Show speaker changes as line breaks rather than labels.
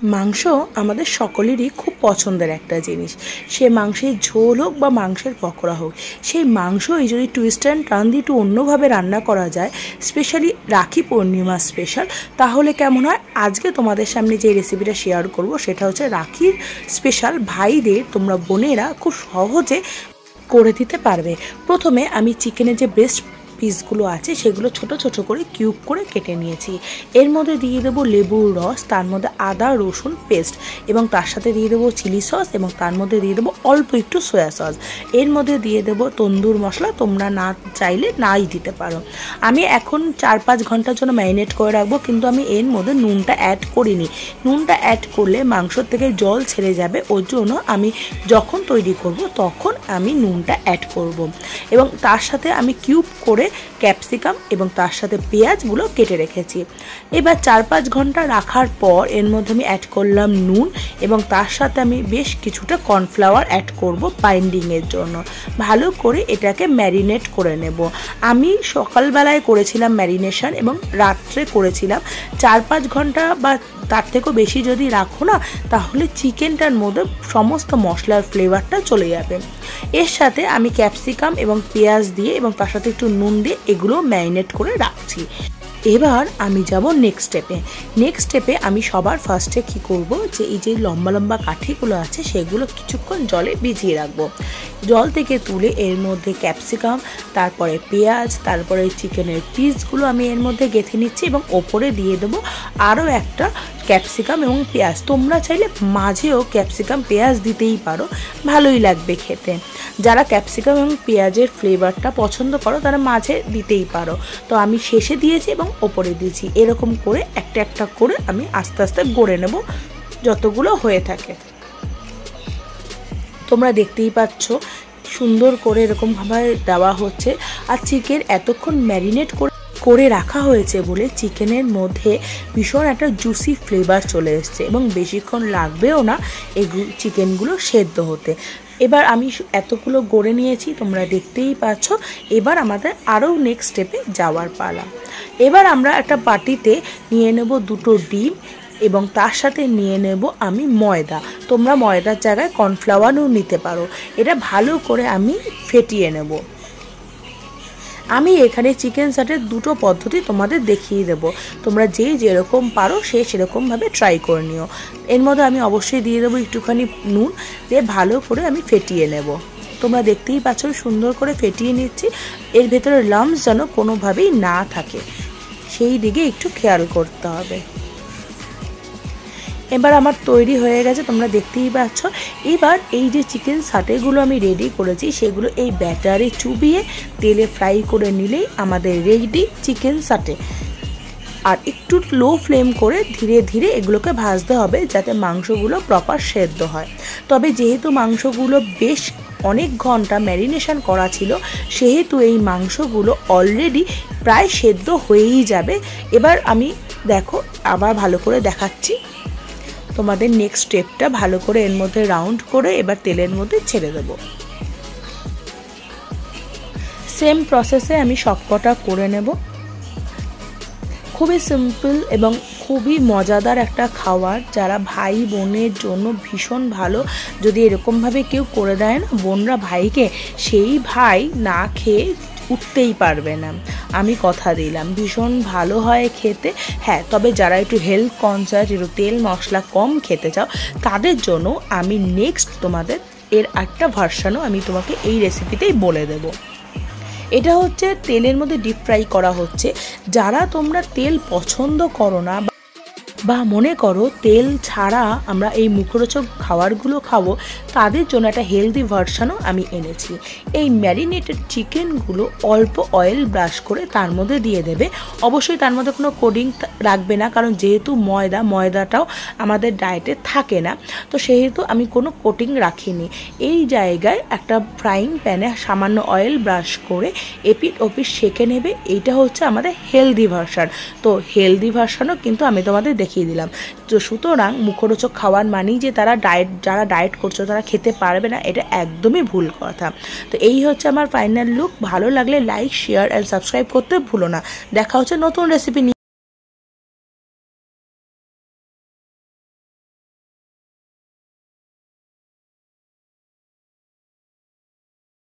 মাংস আমাদের সকলেরই খুব পছন্দের একটা জিনিস। সে মাংসের ঝোল হোক বা মাংসের পকোড়া হোক, সেই মাংসই যদি টুইস্ট অ্যান্ড টার্ন দিয়ে একটু অন্যভাবে রান্না করা যায়, স্পেশালি রাখি পূর্ণিমা স্পেশাল, তাহলে কেমন হয়? আজকে তোমাদের সামনে যে রেসিপিটা শেয়ার করব সেটা হচ্ছে রাখির স্পেশাল। ভাইদের তোমরা বোনেরা খুব সহজে করে দিতে পারবে। প্রথমে আমি চিকেনের যে ব্রেস্ট পিসগুলো আছে সেগুলো ছোট ছোট করে কিউব করে কেটে নিয়েছি। এর মধ্যে দিয়ে দেবো লেবুর রস, তার মধ্যে আদা রসুন পেস্ট, এবং তার সাথে দিয়ে দেবো চিলি সস, এবং তার মধ্যে দিয়ে দেবো অল্প একটু সয়া সস। এর মধ্যে দিয়ে দেবো তন্দুর মশলা, তোমরা না চাইলে নাই দিতে পারো। আমি এখন 4-5 ঘন্টার জন্য ম্যারিনেট করে রাখবো, কিন্তু আমি এর মধ্যে নুনটা অ্যাড করিনি। নুনটা অ্যাড করলে মাংসর থেকে জল ছেড়ে যাবে, ওর জন্য আমি যখন তৈরি করব তখন আমি নুনটা অ্যাড করব। এবং তার সাথে আমি কিউব করে ক্যাপসিকাম এবং তার সাথে পেঁয়াজগুলো কেটে রেখেছি। এবার 4-5 ঘন্টা রাখার পর এর মধ্যে আমি অ্যাড করলাম নুন, এবং তার সাথে আমি বেশ কিছুটা কর্নফ্লাওয়ার অ্যাড করব বাইন্ডিংয়ের জন্য। ভালো করে এটাকে ম্যারিনেট করে নেব। আমি সকালবেলায় করেছিলাম ম্যারিনেশন, এবং রাত্রে করেছিলাম। 4-5 ঘন্টা বা তার থেকেও বেশি যদি রাখো না, তাহলে চিকেনটার মধ্যে সমস্ত মশলার ফ্লেভারটা চলে যাবে। এর সাথে আমি ক্যাপসিকাম এবং পেঁয়াজ দিয়ে এবং তার সাথে একটু নুন দিয়ে এগুলো ম্যারিনেট করে রাখছি। এবার আমি যাব নেক্সট স্টেপে। আমি সবার ফার্স্টে কি করব, যে এই যে লম্বা লম্বা কাঠিগুলো আছে সেগুলো কিছুক্ষণ জলে ভিজিয়ে রাখবো। জল থেকে তুলে এর মধ্যে ক্যাপসিকাম, তারপরে পেঁয়াজ, তারপরে চিকেনের পিসগুলো আমি এর মধ্যে গেঁথে নিচ্ছি, এবং ওপরে দিয়ে দেবো আরও একটা ক্যাপসিকাম এবং পেঁয়াজ। তোমরা চাইলে মাঝেও ক্যাপসিকাম পেঁয়াজ দিতেই পারো, ভালোই লাগবে খেতে। যারা ক্যাপসিকাম এবং পেঁয়াজের ফ্লেভারটা পছন্দ করো তারা মাঝে দিতেই পারো। তো আমি শেষে দিয়েছি এবং ওপরে দিয়েছি। এরকম করে একটা একটা করে আমি আস্তে আস্তে গড়ে নেব যতগুলো হয়ে থাকে। তোমরা দেখতেই পাচ্ছ সুন্দর করে এরকমভাবে দেওয়া হচ্ছে। আর চিকেন এতক্ষণ ম্যারিনেট করে রাখা হয়েছে বলে চিকেনের মধ্যে ভীষণ একটা জুসি ফ্লেভার চলে এসছে, এবং বেশিক্ষণ লাগবেও না এই চিকেনগুলো সেদ্ধ হতে। এবার আমি এতগুলো গড়ে নিয়েছি, তোমরা দেখতেই পাচ্ছ। এবার আমাদের আরও নেক্সট স্টেপে যাওয়ার পালা। এবার আমরা একটা বাটিতে নিয়ে নেব 2টো ডিম, এবং তার সাথে নিয়ে নেব আমি ময়দা। তোমরা ময়দার জায়গায় কর্নফ্লাওয়ারও নিতে পারো। এটা ভালো করে আমি ফেটিয়ে নেব। আমি এখানে চিকেন সাটের 2টো পদ্ধতি তোমাদের দেখিয়ে দেব। তোমরা যেরকম পারো সেরকমভাবে ট্রাই করে নিও। এর মধ্যে আমি অবশ্যই দিয়ে দেবো একটুখানি নুন, দিয়ে ভালো করে আমি ফেটিয়ে নেব। তোমরা দেখতেই পাচ্ছ সুন্দর করে ফেটিয়ে নিচ্ছি। এর ভেতরে লাম্পস যেন কোনোভাবেই না থাকে, সেই দিকে একটু খেয়াল করতে হবে। এবার আমার তৈরি হয়ে গেছে, তোমরা দেখতেই পাচ্ছ। এবার এই যে চিকেন সাটেগুলো আমি রেডি করেছি সেগুলো এই ব্যাটারে চুবিয়ে তেলে ফ্রাই করে নিলেই আমাদের রেডি চিকেন সাটে। আর একটু লো ফ্লেম করে ধীরে ধীরে এগুলোকে ভাজতে হবে, যাতে মাংসগুলো প্রপার সেদ্ধ হয়। তবে যেহেতু মাংসগুলো বেশ অনেক ঘন্টা ম্যারিনেশন করা ছিল, সেহেতু এই মাংসগুলো অলরেডি প্রায় সেদ্ধ হয়েই যাবে। এবার আমি দেখো আবার ভালো করে দেখাচ্ছি তোমাদের। নেক্সট স্টেপটা ভালো করে এর মধ্যে রাউন্ড করে এবার তেলের মধ্যে ছেড়ে দেবো। সেম প্রসেসে আমি সবকটা করে নেব। খুবই সিম্পল এবং খুবই মজাদার একটা খাবার, যারা ভাই বোনের জন্য ভীষণ ভালো। যদি এরকমভাবে কেউ করে দেয় না বোনরা ভাইকে, সেই ভাই না খেয়ে উঠতেই পারবে না। আমি কথা দিলাম, ভীষণ ভালো হয় খেতে। হ্যাঁ, তবে যারা একটু হেলথ কনসাস, একটু তেল মশলা কম খেতে চাও, তাদের জন্য আমি নেক্সট তোমাদের এর একটা ভার্সানও আমি তোমাকে এই রেসিপিতেই বলে দেবো। এটা হচ্ছে তেলের মধ্যে ডিপ ফ্রাই করা হচ্ছে। যারা তোমরা তেল পছন্দ করো না বা মনে করো তেল ছাড়া আমরা এই মুখরোচক খাবারগুলো খাবো, তাদের জন্য একটা হেলদি ভার্সানও আমি এনেছি। এই ম্যারিনেটেড চিকেনগুলো অল্প অয়েল ব্রাশ করে তার মধ্যে দিয়ে দেবে। অবশ্যই তার মধ্যে কোনো কোডিং রাখবে না, কারণ যেহেতু ময়দাটাও আমাদের ডায়েটে থাকে না, তো সেহেতু আমি কোনো কোটিং রাখিনি। এই জায়গায় একটা ফ্রাইং প্যানে সামান্য অয়েল ব্রাশ করে এপিট ওপিট সেঁকে নেবে। এইটা হচ্ছে আমাদের হেলদি ভার্সান। তো হেলদি ভার্সানও কিন্তু আমি তোমাদের দেখিয়ে দিলাম। তো সুতরাং মুখরোচক খাবার মানেই যে যারা ডায়েট করছো তারা খেতে পারবে না, এটা একদমই ভুল কথা। তো এই হচ্ছে আমার ফাইনাল লুক। ভালো লাগলে লাইক, শেয়ার অ্যান্ড সাবস্ক্রাইব করতে ভুলো না। দেখা হচ্ছে নতুন রেসিপি নিয়ে।